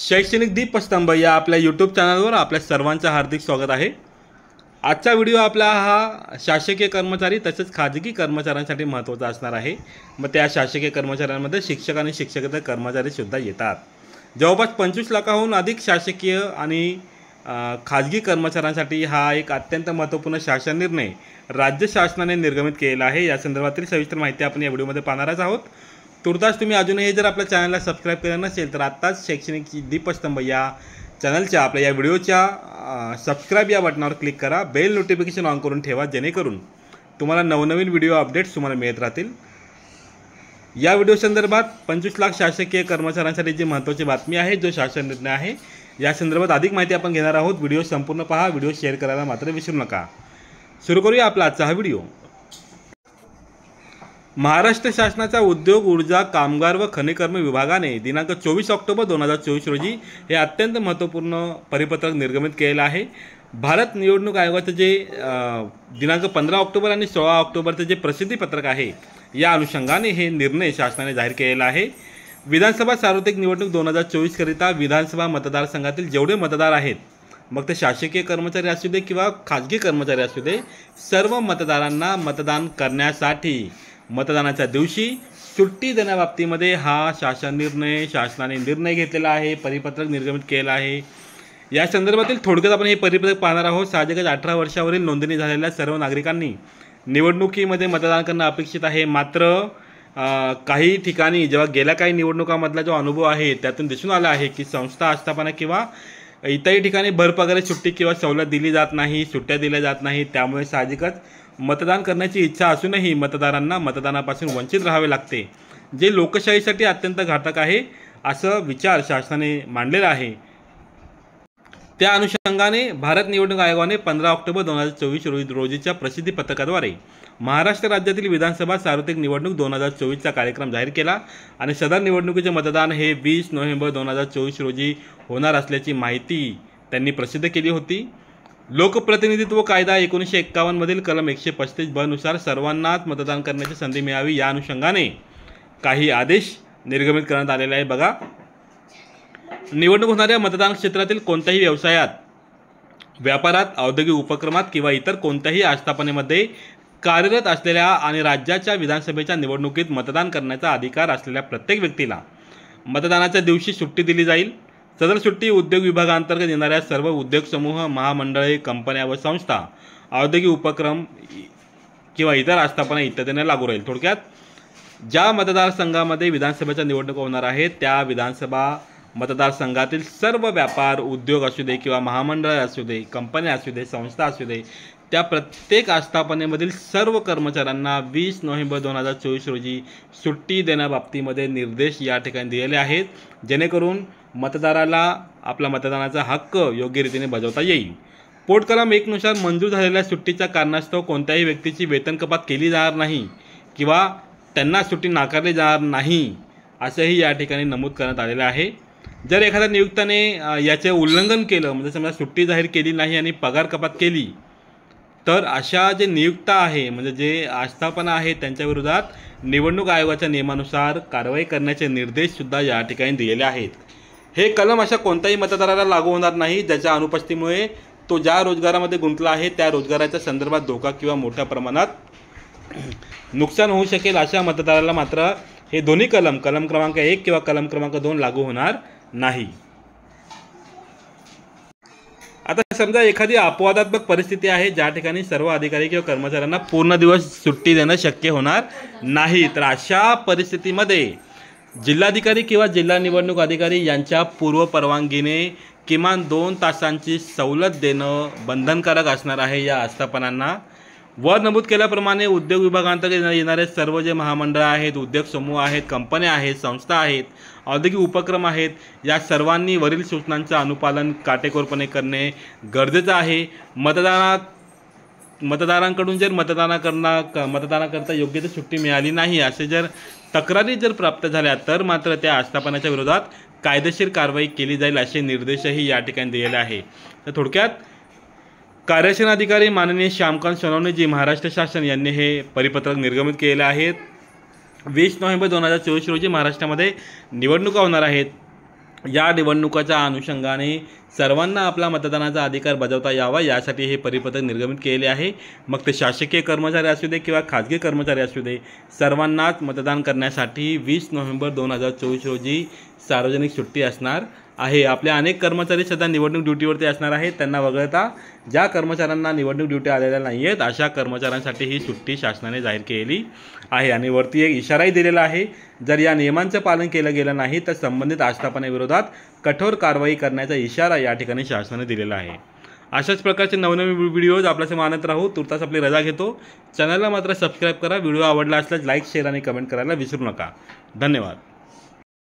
शैक्षणिक दीपस्तंभ या आपल्या यूट्यूब चॅनलवर आपल्या सर्वांचं हार्दिक स्वागत आहे। आजचा व्हिडिओ आपला हा शासकीय कर्मचारी तसेच खाजगी कर्मचाऱ्यांसाठी महत्त्वाचा असणार आहे। मग त्या शासकीय कर्मचाऱ्यांमध्ये शिक्षक आणि शिक्षकेतर कर्मचारी सुद्धा येतात। जवळपास 25 लाखाहून अधिक शासकीय आणि खाजगी कर्मचाऱ्यांसाठी हा एक अत्यंत महत्त्वपूर्ण शासन निर्णय राज्य शासनाने निर्गमित केलेला आहे। या संदर्भातील सविस्तर माहिती आपण या व्हिडिओमध्ये पाहणार आहोत। तुर्तास तुम्ही अजूनही जर आपल्या चॅनलला सबस्क्राइब केलं नसेल तर आत्ताच शैक्षणिक दीपस्तंभ या चॅनलच्या आपल्या या व्हिडिओच्या सबस्क्राइब या बटनावर क्लिक करा। बेल नोटिफिकेशन ऑन करून ठेवा जेणेकरून तुम्हाला नवनवीन व्हिडिओ अपडेट्स तुम्हाला मिळत राहतील। या व्हिडिओ संदर्भात 25 लाख शासकीय कर्मचाऱ्यांसाठी जी महत्त्वाची बातमी आहे, जो शासन निर्णय आहे, या संदर्भात अधिक माहिती आपण घेणार आहोत। व्हिडिओ संपूर्ण पहा, व्हिडिओ शेअर करायला मात्र विसरू नका। सुरू करूया आपला आजचा हा व्हिडिओ। महाराष्ट्र शासनाच्या उद्योग, ऊर्जा, कामगार व खनिकर्म विभागाने दिनांक 24 ऑक्टोबर 2024 रोजी हे अत्यंत महत्त्वपूर्ण परिपत्रक निर्गमित केलेलं आहे। भारत निवडणूक आयोगाचे जे दिनांक 15 ऑक्टोबर आणि 16 ऑक्टोबरचे जे प्रसिद्धीपत्रक आहे, या अनुषंगाने हे निर्णय शासनाने जाहीर केलेला आहे। विधानसभा सार्वत्रिक निवडणूक 2024 करिता विधानसभा मतदारसंघातील जेवढे मतदार आहेत, मग ते शासकीय कर्मचारी असू दे किंवा खाजगी कर्मचारी असू दे, सर्व मतदारांना मतदान करण्यासाठी मतदानाच्या दिवशी सुट्टी देण्याबाबतीमध्ये हा शासनाने निर्णय घेतलेला आहे, परिपत्रक निर्गमित केलेला आहे। या संदर्भातील थोडक्यात आपण हे परिपत्रक पाहणार आहोत। साहजिकच 18 वर्षावरील नोंदणी झालेल्या सर्व नागरिकांनी निवडणुकीमध्ये मतदान करणं अपेक्षित आहे। मात्र काही ठिकाणी जेव्हा गेल्या काही निवडणुकामधला जो अनुभव आहे त्यातून दिसून आला आहे की संस्था आस्थापना किंवा इतरही ठिकाणी भरपगारी सुट्टी किंवा सवलत दिली जात नाही, सुट्ट्या दिल्या जात नाही। त्यामुळे साहजिकच मतदान करण्याची इच्छा असूनही मतदारांना मतदानापासून वंचित राहावे लागते, जे लोकशाहीसाठी अत्यंत घातक आहे असं विचार शासनाने मांडलेला आहे। त्या अनुषंगाने भारत निवडणूक आयोगाने 15 ऑक्टोबर 2024 रोजीच्या प्रसिद्धी पत्रकाद्वारे महाराष्ट्र राज्यातील विधानसभा सार्वत्रिक निवडणूक 2024चा कार्यक्रम जाहीर केला आणि सदर निवडणुकीचे मतदान हे 20 नोव्हेंबर 2024 रोजी होणार असल्याची माहिती त्यांनी प्रसिद्ध केली होती। लोकप्रतिनिधित्व कायदा 1951 मधील कलम 135 ब नुसार सर्वांनाच मतदान करण्याची संधी मिळावी, या अनुषंगाने काही आदेश निर्गमित करण्यात आलेले आहे। बघा, निवडणूक होणाऱ्या मतदान क्षेत्रातील कोणत्याही व्यवसायात, व्यापारात, औद्योगिक उपक्रमात किंवा इतर कोणत्याही आस्थापनेमध्ये कार्यरत असलेल्या आणि राज्याच्या विधानसभेच्या निवडणुकीत मतदान करण्याचा अधिकार असलेल्या प्रत्येक व्यक्तीला मतदानाच्या दिवशी सुट्टी दिली जाईल। सदर सुट्टी उद्योग विभागांतर्गत येणाऱ्या सर्व उद्योग समूह, महामंडळे, कंपन्या व संस्था, औद्योगिक उपक्रम किंवा इतर आस्थापना इत्यादींना लागू राहील। थोडक्यात, ज्या मतदारसंघामध्ये विधानसभेच्या निवडणुका होणार आहेत त्या विधानसभा मतदारसंघातील सर्व व्यापार, उद्योग असू दे किंवा महामंडळ असू दे, कंपन्या असू दे, संस्था असू दे, त्या प्रत्येक आस्थापनेमधील सर्व कर्मचाऱ्यांना 20 नोव्हेंबर 2024 रोजी सुट्टी देण्याबाबतीमध्ये निर्देश या ठिकाणी दिलेले आहेत, जेणेकरून मतदाराला आपला मतदानाचा हक्क योग्य रीतीने बजावता येईल। पोट कलम 1 नुसार मंजूर झालेल्या सुट्टीच्या कारणास्तव कोणत्याही व्यक्तीची वेतन कपात केली जाणार नाही किंवा त्यांना सुट्टी नाकारली जाणार नाही, असंही या ठिकाणी नमूद करण्यात आलेलं आहे। जर एखाद्या नियुक्ताने याचे उल्लंघन केलं, म्हणजे समजा सुट्टी जाहीर केली नाही आणि पगार कपात केली, तर अशा जे नियुक्त आहे, म्हणजे जे आस्थापना आहे, त्यांच्या विरोधात निवडणूक आयोगाच्या नियमानुसार कारवाई करण्याचे निर्देशसुद्धा या ठिकाणी दिलेले आहेत। हे कलम अशा कोणत्याही मतदाराला लागू होणार नाही ज्याच्या अनुपस्थितीमुळे तो ज्या रोजगारामध्ये गुंतला आहे त्या रोजगाराच्या संदर्भात धोका किंवा मोठ्या प्रमाणात नुकसान होऊ शकेल, अशा मतदाराला मात्र हे दोन्ही कलम क्रमांक 1 किंवा कलम क्रमांक 2 लागू होणार नाही। आता समजा एखादी अपवादात्मक परिस्थिती आहे ज्या ठिकाणी सर्व अधिकारी किंवा कर्मचाऱ्यांना पूर्ण दिवस सुट्टी देणं शक्य होणार नाही, तर अशा परिस्थितीमध्ये जिल्हाधिकारी किंवा जिल्हा निवडणूक अधिकारी यांच्या पूर्व परवानगीने किमान 2 तासांची सवलत देणं बंधनकारक असणार आहे या आस्थापनांना। वर नमूद केल्याप्रमाणे उद्योग विभागांतर्गत येणारे सर्व जे महामंडळ आहेत, उद्योग समूह आहेत, कंपन्या आहेत, संस्था आहेत, औद्योगिक उपक्रम आहेत, या सर्वांनी वरील सूचनांचं अनुपालन काटेकोरपणे करणे गरजेचं आहे। मतदारांकडून जर मतदानाकरता योग्य ती सुट्टी मिळाली नाही, असे जर तक्रारी जर प्राप्त झाल्या तर मात्र त्या आस्थापनाच्या विरोधात कायदेशीर कारवाई केली जाईल, असे निर्देशही या ठिकाणी दिलेले आहे। तर थोडक्यात, कार्यकारी अधिकारी माननीय श्यामकांत सोनवणे जी महाराष्ट्र शासन यांनी हे परिपत्रक निर्गमित केलेले आहेत। 20 नोव्हेंबर 2024 रोजी महाराष्ट्रामध्ये निवडणुका होणार आहेत। या निवडणुकाच्या अनुषंगाने सर्वांना आपला मतदानाचा अधिकार बजावता यावा यासाठी हे परिपत्रक निर्गमित केले आहे। मग ते शासकीय कर्मचारी असू दे किंवा खाजगी कर्मचारी असू दे, सर्वांनाच मतदान करण्यासाठी 20 नोव्हेंबर 2024 रोजी सार्वजनिक सुट्टी असणार आहे। आपल्या अनेक कर्मचारी सध्या निवडणूक ड्युटीवरती असणार आहेत। त्यांना वगळता ज्या कर्मचाऱ्यांना निवडणूक ड्युटी आलेल्या नाही आहेत अशा कर्मचाऱ्यांसाठी ही सुट्टी शासनाने जाहीर केली आहे। आणि वरती एक इशाराही दिलेला आहे, जर या नियमांचं पालन केलं गेलं नाही तर संबंधित आस्थापनेविरोधात कठोर कारवाई करण्याचा इशारा या ठिकाणी शासनाने दिलेला आहे। अशाच प्रकारचे नवनवीन व्हिडिओज आपल्याला मानत राहू। तुर्तास आपली रजा घेतो। चॅनलला मात्र सबस्क्राईब करा। व्हिडिओ आवडला असल्यास लाईक, शेअर आणि कमेंट करायला विसरू नका। धन्यवाद।